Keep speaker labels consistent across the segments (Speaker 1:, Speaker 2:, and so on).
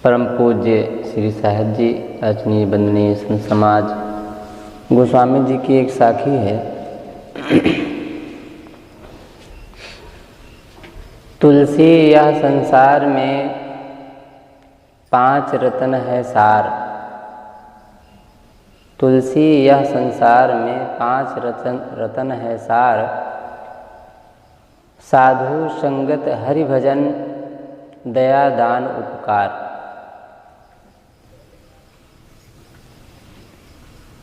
Speaker 1: परम पूज्य श्री साहिब जी अचनीय बंदनीय संत समाज गोस्वामी जी की एक साखी है। तुलसी यह संसार में 5 रत्न है सार। तुलसी यह संसार में 5 रत्न है सार। साधु संगत हरि भजन दया दान उपकार।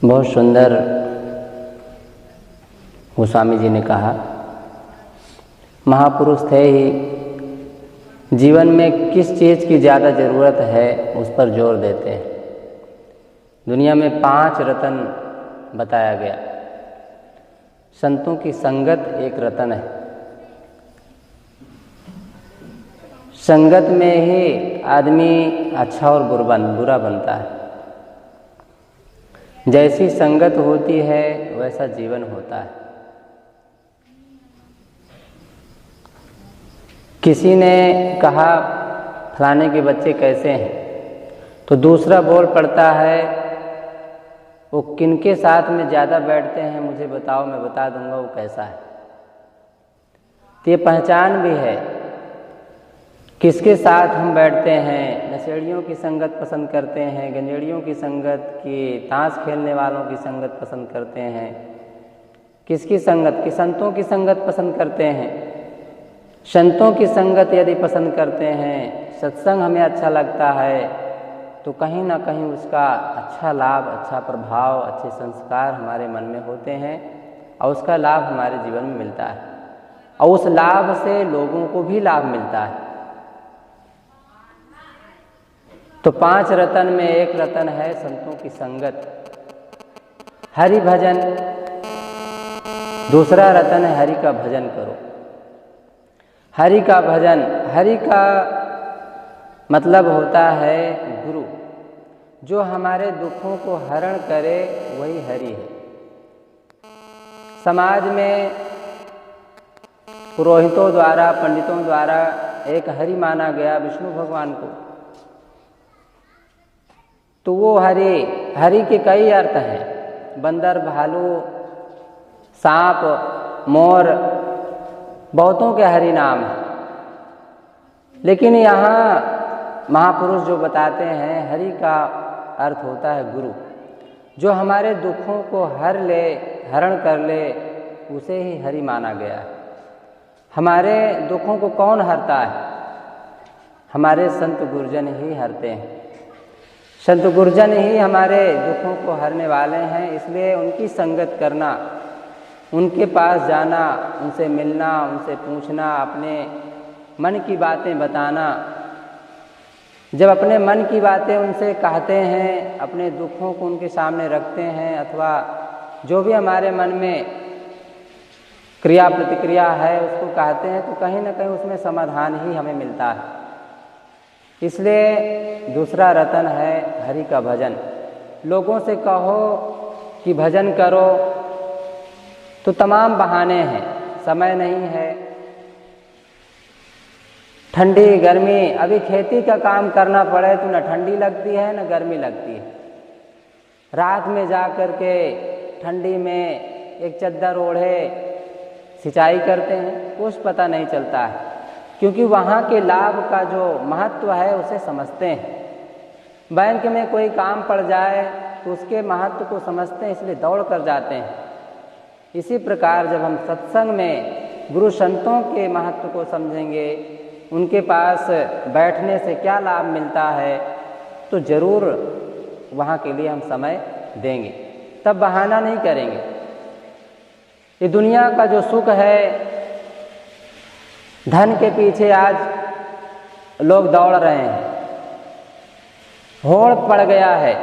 Speaker 1: बहुत सुंदर गोस्वामी जी ने कहा। महापुरुष थे ही जीवन में किस चीज़ की ज़्यादा ज़रूरत है उस पर जोर देते हैं। दुनिया में 5 रत्न बताया गया। संतों की संगत एक रत्न है। संगत में ही आदमी अच्छा और बुरा बनता है। जैसी संगत होती है वैसा जीवन होता है। किसी ने कहा फलाने के बच्चे कैसे हैं, तो दूसरा बोल पड़ता है वो किनके साथ में ज़्यादा बैठते हैं मुझे बताओ, मैं बता दूंगा वो कैसा है। तो ये पहचान भी है किसके साथ हम बैठते हैं। नशेड़ियों की संगत पसंद करते हैं, गंजेड़ियों की संगत की, ताश खेलने वालों की संगत पसंद करते हैं। किसकी संगत की? संतों की संगत पसंद करते हैं। संतों की संगत यदि पसंद करते हैं, सत्संग हमें अच्छा लगता है, तो कहीं ना कहीं उसका अच्छा लाभ, अच्छा प्रभाव, अच्छे संस्कार हमारे मन में होते हैं और उसका लाभ हमारे जीवन में मिलता है और उस लाभ से लोगों को भी लाभ मिलता है। तो 5 रत्न में एक रत्न है संतों की संगत। हरि भजन दूसरा रत्न है, हरि का भजन करो। हरि का भजन, हरि का मतलब होता है गुरु। जो हमारे दुखों को हरण करे वही हरि है। समाज में पुरोहितों द्वारा, पंडितों द्वारा एक हरि माना गया विष्णु भगवान को। तो वो हरि के कई अर्थ हैं। बंदर, भालू, सांप, मोर, बहुतों के हरि नाम हैं। लेकिन यहाँ महापुरुष जो बताते हैं हरि का अर्थ होता है गुरु। जो हमारे दुखों को हरण कर ले उसे ही हरि माना गया है। हमारे दुखों को कौन हरता है? हमारे संत गुरुजन ही हरते हैं। संत गुरुजन ही हमारे दुखों को हरने वाले हैं। इसलिए उनकी संगत करना, उनके पास जाना, उनसे मिलना, उनसे पूछना, अपने मन की बातें बताना। जब अपने मन की बातें उनसे कहते हैं, अपने दुखों को उनके सामने रखते हैं, अथवा जो भी हमारे मन में क्रिया प्रतिक्रिया है उसको कहते हैं, तो कहीं ना कहीं उसमें समाधान ही हमें मिलता है। इसलिए दूसरा रत्न है हरि का भजन। लोगों से कहो कि भजन करो तो तमाम बहाने हैं। समय नहीं है, ठंडी गर्मी, अभी खेती का काम करना पड़े तो न ठंडी लगती है न गर्मी लगती है। रात में जा कर के ठंडी में एक चद्दर ओढ़े सिंचाई करते हैं, कुछ पता नहीं चलता है, क्योंकि वहाँ के लाभ का जो महत्व है उसे समझते हैं। बैंक में कोई काम पड़ जाए तो उसके महत्व को समझते हैं, इसलिए दौड़ कर जाते हैं। इसी प्रकार जब हम सत्संग में गुरु संतों के महत्व को समझेंगे, उनके पास बैठने से क्या लाभ मिलता है, तो ज़रूर वहाँ के लिए हम समय देंगे, तब बहाना नहीं करेंगे। ये दुनिया का जो सुख है, धन के पीछे आज लोग दौड़ रहे हैं। होड़ पड़ गया है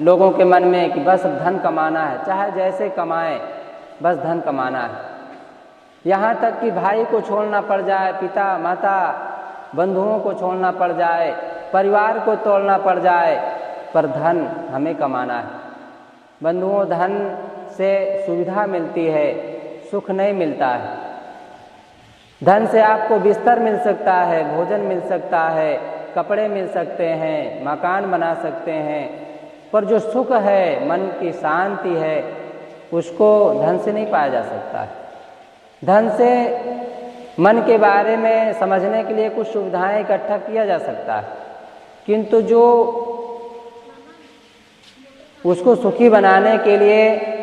Speaker 1: लोगों के मन में कि बस धन कमाना है, चाहे जैसे कमाएं, बस धन कमाना है। यहाँ तक कि भाई को छोड़ना पड़ जाए, पिता माता बंधुओं को छोड़ना पड़ जाए, परिवार को तोड़ना पड़ जाए, पर धन हमें कमाना है। बंधुओं, धन से सुविधा मिलती है, सुख नहीं मिलता है। धन से आपको बिस्तर मिल सकता है, भोजन मिल सकता है, कपड़े मिल सकते हैं, मकान बना सकते हैं, पर जो सुख है, मन की शांति है, उसको धन से नहीं पाया जा सकता है। धन से मन के बारे में समझने के लिए कुछ सुविधाएं इकट्ठा किया जा सकता है, किंतु जो उसको सुखी बनाने के लिए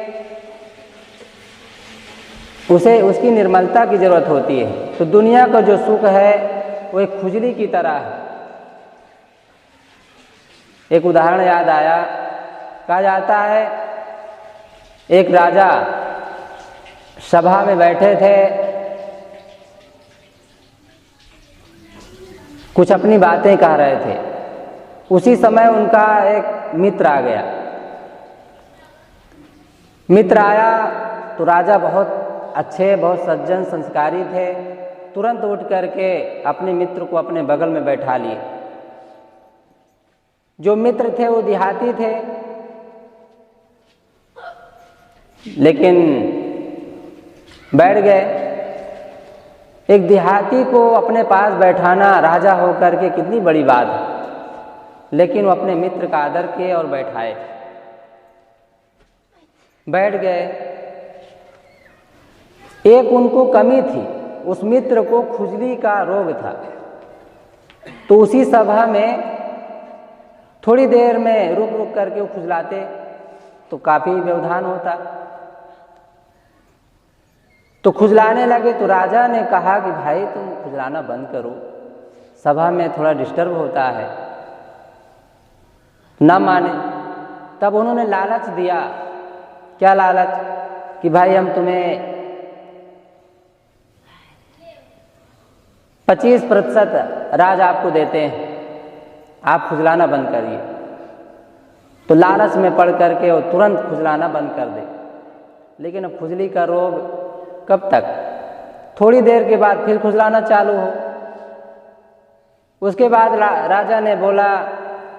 Speaker 1: उसे उसकी निर्मलता की जरूरत होती है। तो दुनिया का जो सुख है वो एक खुजली की तरह है। एक उदाहरण याद आया, कहा जाता है एक राजा सभा में बैठे थे, कुछ अपनी बातें कह रहे थे। उसी समय उनका एक मित्र आ गया। मित्र आया तो राजा बहुत अच्छे, बहुत सज्जन, संस्कारी थे। तुरंत उठ करके अपने मित्र को अपने बगल में बैठा लिए। जो मित्र थे वो देहाती थे, लेकिन बैठ गए। एक देहाती को अपने पास बैठाना राजा होकर के कितनी बड़ी बात है, लेकिन वो अपने मित्र का आदर किए और बैठाए। बैठ गए। एक उनको कमी थी, उस मित्र को खुजली का रोग था। तो उसी सभा में थोड़ी देर में रुक रुक करके वो खुजलाते तो काफी व्यवधान होता। तो खुजलाने लगे तो राजा ने कहा कि भाई तुम खुजलाना बंद करो, सभा में थोड़ा डिस्टर्ब होता है। ना माने। तब उन्होंने लालच दिया। क्या लालच? कि भाई हम तुम्हें 25% राज आपको देते हैं, आप खुजलाना बंद करिए। तो लालच में पड़ करके वो तुरंत खुजलाना बंद कर दे। लेकिन अब खुजली का रोग कब तक? थोड़ी देर के बाद फिर खुजलाना चालू हो। उसके बाद राजा ने बोला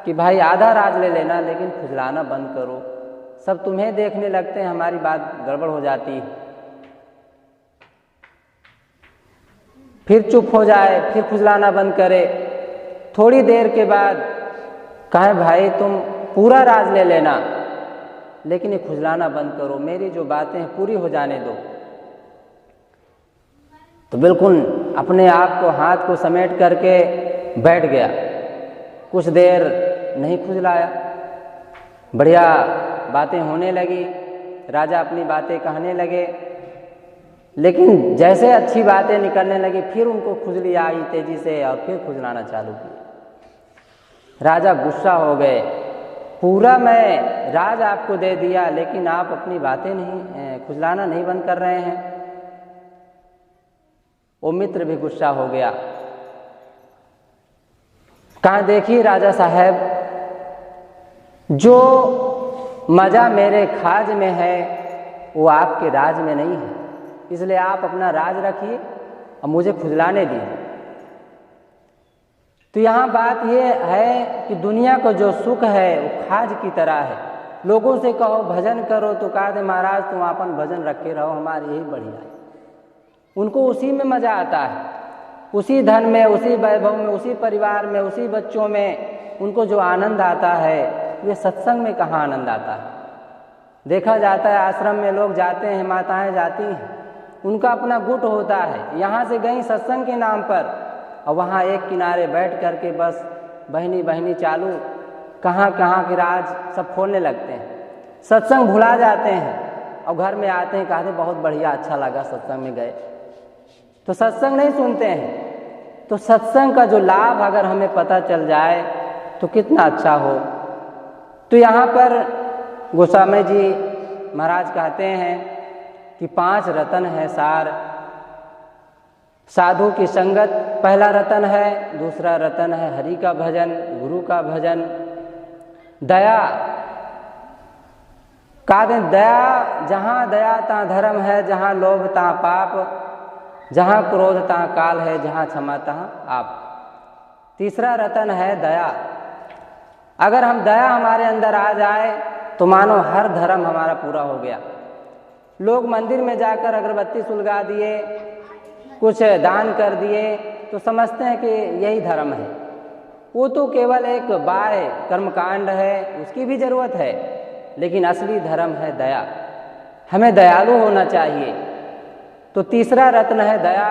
Speaker 1: कि भाई आधा राज ले लेना, लेकिन खुजलाना बंद करो, सब तुम्हें देखने लगते हैं, हमारी बात गड़बड़ हो जाती है। फिर चुप हो जाए, फिर खुजलाना बंद करे। थोड़ी देर के बाद कहे भाई तुम पूरा राज ले लेना, लेकिन ये खुजलाना बंद करो, मेरी जो बातें हैं पूरी हो जाने दो। तो बिल्कुल अपने आप को, हाथ को समेट करके बैठ गया। कुछ देर नहीं खुजलाया, बढ़िया बातें होने लगी, राजा अपनी बातें कहने लगे। लेकिन जैसे अच्छी बातें निकलने लगी, फिर उनको खुजली आई तेजी से और फिर खुजलाना चालू किया। राजा गुस्सा हो गए, पूरा मैं राज आपको दे दिया, लेकिन आप अपनी बातें नहीं, खुजलाना नहीं बंद कर रहे हैं। वो मित्र भी गुस्सा हो गया। कहा देखिए राजा साहब, जो मजा मेरे खाज में है वो आपके राज में नहीं है, इसलिए आप अपना राज रखिए और मुझे खुजलाने दीजिए। तो यहाँ बात ये है कि दुनिया का जो सुख है वो खाज की तरह है। लोगों से कहो भजन करो तो कहा दे महाराज तुम अपन भजन रखे रहो, हमारे यही बढ़िया है। उनको उसी में मजा आता है, उसी धन में, उसी वैभव में, उसी परिवार में, उसी बच्चों में उनको जो आनंद आता है, ये सत्संग में कहाँ आनंद आता है। देखा जाता है आश्रम में लोग जाते हैं, माताएं जाती हैं, उनका अपना गुट होता है। यहाँ से गई सत्संग के नाम पर और वहाँ एक किनारे बैठ करके बस बहनी बहनी चालू, कहाँ कहाँ के राज सब खोलने लगते हैं, सत्संग भुला जाते हैं और घर में आते हैं, कहते बहुत बढ़िया, अच्छा लगा सत्संग में गए, तो सत्संग नहीं सुनते हैं। तो सत्संग का जो लाभ अगर हमें पता चल जाए तो कितना अच्छा हो। तो यहाँ पर गोस्वामी जी महाराज कहते हैं कि 5 रतन है सार। साधु की संगत पहला रतन है, दूसरा रतन है हरि का भजन, गुरु का भजन। दया कहा दें, दया, जहाँ दया तहाँ धर्म है, जहाँ लोभ तहाँ पाप, जहाँ क्रोध तहाँ काल है, जहाँ क्षमा तहाँ आप। तीसरा रतन है दया। अगर हम दया हमारे अंदर आ जाए तो मानो हर धर्म हमारा पूरा हो गया। लोग मंदिर में जाकर अगरबत्ती सुलगा दिए, कुछ दान कर दिए तो समझते हैं कि यही धर्म है। वो तो केवल एक बाह्य कर्मकांड है, उसकी भी जरूरत है, लेकिन असली धर्म है दया। हमें दयालु होना चाहिए। तो तीसरा रत्न है दया,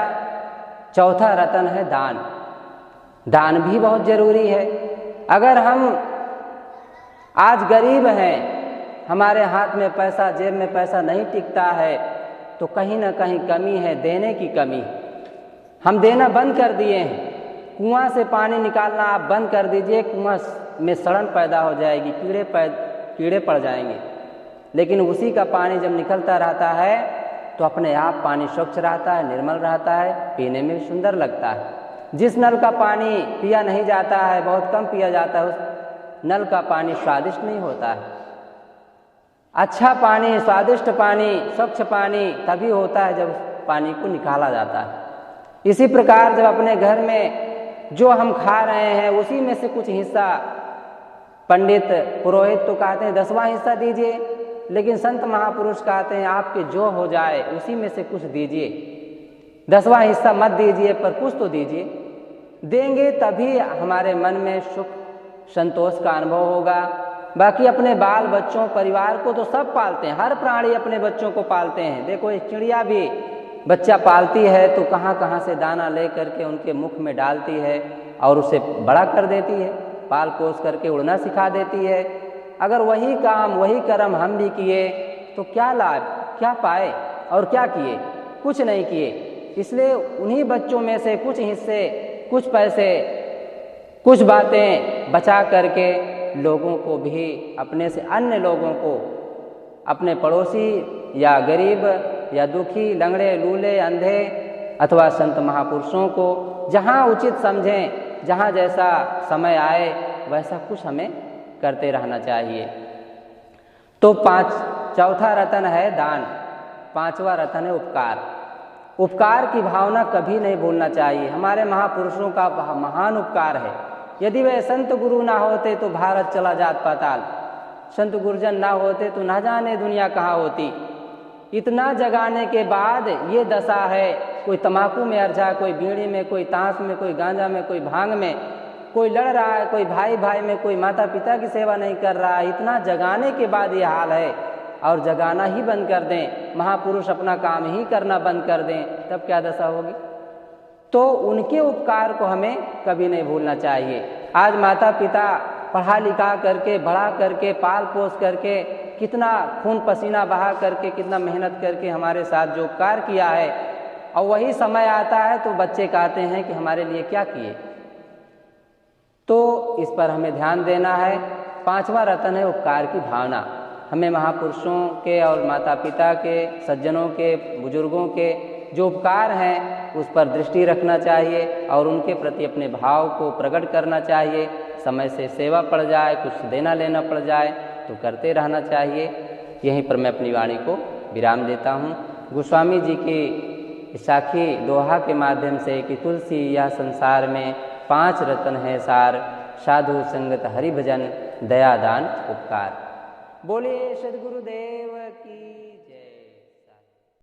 Speaker 1: चौथा रत्न है दान। दान भी बहुत जरूरी है। अगर हम आज गरीब हैं, हमारे हाथ में पैसा, जेब में पैसा नहीं टिकता है, तो कहीं ना कहीं कमी है, देने की कमी। हम देना बंद कर दिए हैं। कुआं से पानी निकालना आप बंद कर दीजिए, कुआं में सड़न पैदा हो जाएगी, कीड़े पड़ जाएंगे। लेकिन उसी का पानी जब निकलता रहता है तो अपने आप पानी स्वच्छ रहता है, निर्मल रहता है, पीने में सुंदर लगता है। जिस नल का पानी पिया नहीं जाता है, बहुत कम पिया जाता है, उस नल का पानी स्वादिष्ट नहीं होता है। अच्छा पानी, स्वादिष्ट पानी, स्वच्छ पानी तभी होता है जब उस पानी को निकाला जाता है। इसी प्रकार जब अपने घर में जो हम खा रहे हैं उसी में से कुछ हिस्सा, पंडित पुरोहित तो कहते हैं 10वां हिस्सा दीजिए, लेकिन संत महापुरुष कहते हैं आपके जो हो जाए उसी में से कुछ दीजिए। 10वां हिस्सा मत दीजिए, पर कुछ तो दीजिए। देंगे तभी हमारे मन में सुख संतोष का अनुभव होगा। बाकी अपने बाल बच्चों, परिवार को तो सब पालते हैं, हर प्राणी अपने बच्चों को पालते हैं। देखो एक चिड़िया भी बच्चा पालती है तो कहाँ कहाँ से दाना ले करके उनके मुख में डालती है और उसे बड़ा कर देती है, पाल पोस करके उड़ना सिखा देती है। अगर वही काम, वही कर्म हम भी किए तो क्या लाभ, क्या पाए और क्या किए? कुछ नहीं किए। इसलिए उन्हीं बच्चों में से कुछ हिस्से, कुछ पैसे, कुछ बातें बचा करके लोगों को भी, अपने से अन्य लोगों को, अपने पड़ोसी या गरीब या दुखी, लंगड़े, लूले, अंधे अथवा संत महापुरुषों को जहाँ उचित समझें, जहाँ जैसा समय आए वैसा कुछ हमें करते रहना चाहिए। तो चौथा रत्न है दान, 5वां रत्न है उपकार। उपकार की भावना कभी नहीं भूलना चाहिए। हमारे महापुरुषों का महान उपकार है। यदि वे संत गुरु ना होते तो भारत चला जात पाताल, संत गुरुजन ना होते तो ना जाने दुनिया कहाँ होती। इतना जगाने के बाद ये दशा है, कोई तम्बाकू में अर्झा, कोई बीड़ी में, कोई ताश में, कोई गांजा में, कोई भांग में, कोई लड़ रहा है, कोई भाई भाई में, कोई माता पिता की सेवा नहीं कर रहा है। इतना जगाने के बाद ये हाल है। और जगाना ही बंद कर दें, महापुरुष अपना काम ही करना बंद कर दें, तब क्या दशा होगी? तो उनके उपकार को हमें कभी नहीं भूलना चाहिए। आज माता पिता पढ़ा लिखा करके, बड़ा करके, पाल पोस करके, कितना खून पसीना बहा करके, कितना मेहनत करके हमारे साथ जो उपकार किया है, और वही समय आता है तो बच्चे कहते हैं कि हमारे लिए क्या किए। तो इस पर हमें ध्यान देना है। 5वां रत्न है उपकार की भावना। हमें महापुरुषों के और माता पिता के, सज्जनों के, बुजुर्गों के जो उपकार हैं उस पर दृष्टि रखना चाहिए और उनके प्रति अपने भाव को प्रकट करना चाहिए। समय से सेवा पड़ जाए, कुछ देना लेना पड़ जाए तो करते रहना चाहिए। यहीं पर मैं अपनी वाणी को विराम देता हूँ। गोस्वामी जी की साखी दोहा के माध्यम से कि तुलसी यह संसार में 5 रत्न है सार, साधु संगत हरि भजन, दया दान उपकार। बोलिए सद्गुरुदेव की।